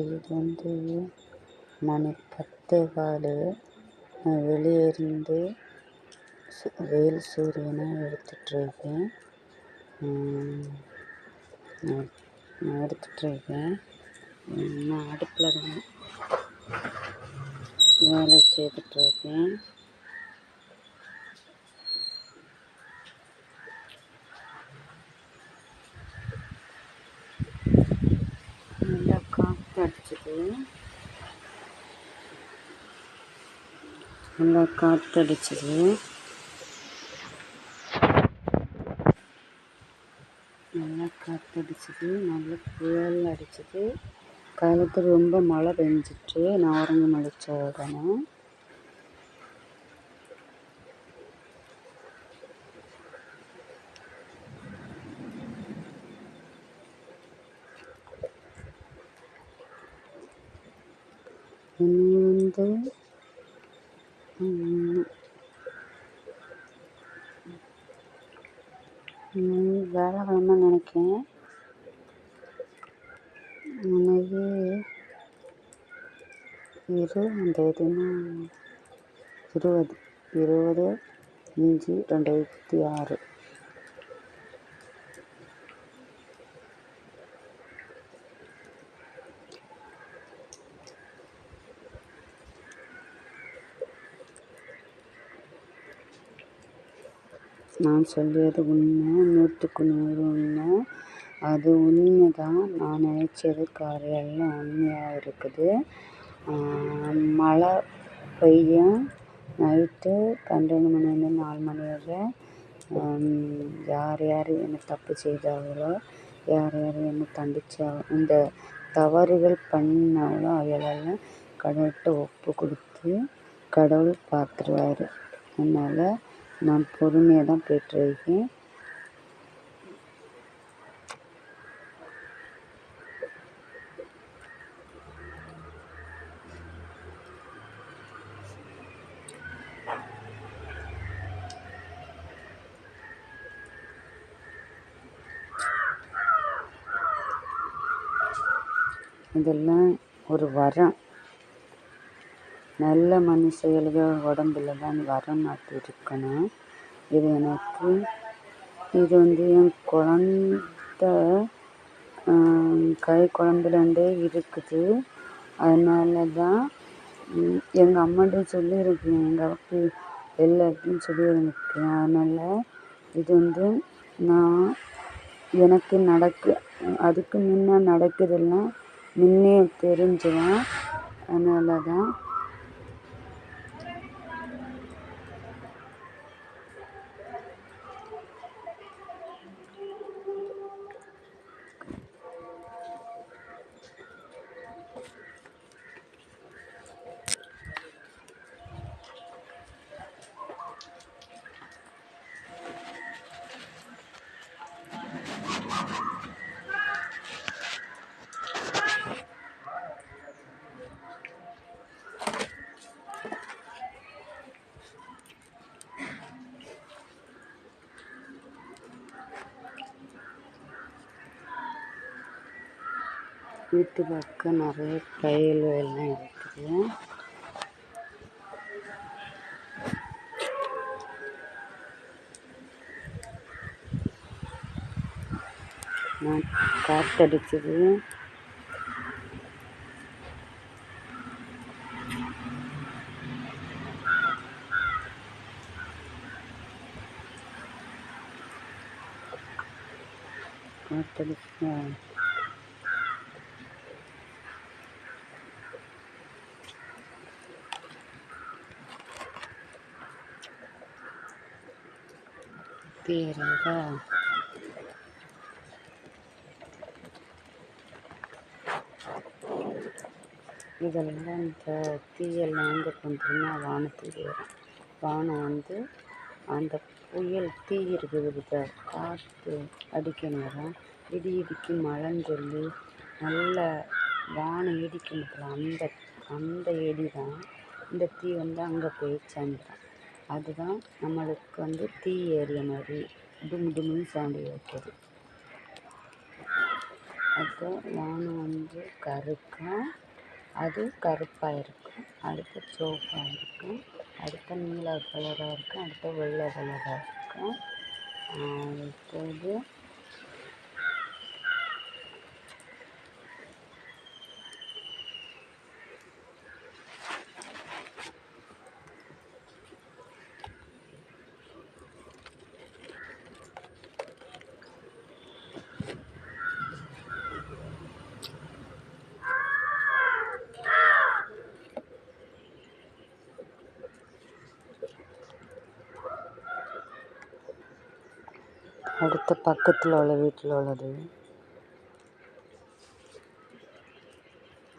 இது வந்து மணி 10:15. நான் வெளியே இருந்து வெயில் சூரியனை எடுத்துட்ருக்கேன். நான் அடுப்பில் தான் வேலை செய்துட்ருக்கேன். நல்லா காற்றடிச்சிது. நல்லா காற்றடிச்சிது. நல்ல புயல் அடிச்சிது. காலத்தில் ரொம்ப மழை பெஞ்சிட்டு நான் உறங்கி முழிச்ச உடனே என்னை வந்து வேலைக்கிழமை நினைக்கிறேன். இன்னைக்கு 20/5/2026. நான் சொல்லியது உண்மை, 100க்கு 100 உண்மை. அது உண்மை தான். நான் நினச்சது காரியெல்லாம் உண்மையாக இருக்குது. மழை பெய்யும். நைட்டு 12 மணிலேருந்து 4 மணி வரை யார் யார் என்ன தப்பு செய்தாங்களோ, யார் யார் என்ன தண்டிச்சாங்களோ, இந்த தவறுகள் பண்ணாங்களோ அவைகளெல்லாம் கடவுள்கிட்ட ஒப்பு கொடுத்து கடவுள் பார்த்துருவார். அதனால் நான் பொறுமையாக தான் போய்ட்டுருக்கேன். இதெல்லாம் ஒரு வரம். நல்ல மனுஷர்களுக்கு உடம்புல தான் வரம் மாட்டி இருக்கணும். இது வந்து என் குழந்த கை குழம்புலேருந்தே இருக்குது. அதனால தான் எங்கள் அம்மாட்ட சொல்லியிருக்கேன், எங்கள் அப்பாவுக்கு எல்லாத்தையும் சொல்லியிருக்கேன். அதனால் இது வந்து எனக்கு அதுக்கு முன்னே நடக்குதெல்லாம் முன்னே தெரிஞ்சுதான். அதனால தான் வீட்டு பக்கம் நிறைய பயிர்கள்லாம் இருக்குது. நான் காற்றடிச்சது. தீரங்க இதெல்லாம் இந்த தீயெல்லாம் வந்து கொண்டுன்னா வானத்துக்கு ஏறும். வானம் வந்து அந்த புயல் தீ இருக்குது, காற்று அடிக்க நேரம் இடிக்கு மழைன்னு சொல்லி நல்ல வானம் இடிக்கணும். அந்த இடி தான் இந்த தீ வந்து அங்கே போய் சேர்ந்துடும். அதுதான் நம்மளுக்கு வந்து தீ ஏறிய மாதிரி டும் டும்னு சவுண்டு வைக்கிது. அடுத்து வானம் வந்து கருக்கும், அது கருப்பாக இருக்கும். அடுத்து சிவப்பாக இருக்கும். அடுத்து நீல கலராக இருக்கும். அடுத்து வெள்ளை கலராக இருக்கும். அடுத்தது பக்கத்தில் உள்ள வீட்டில் உள்ளது.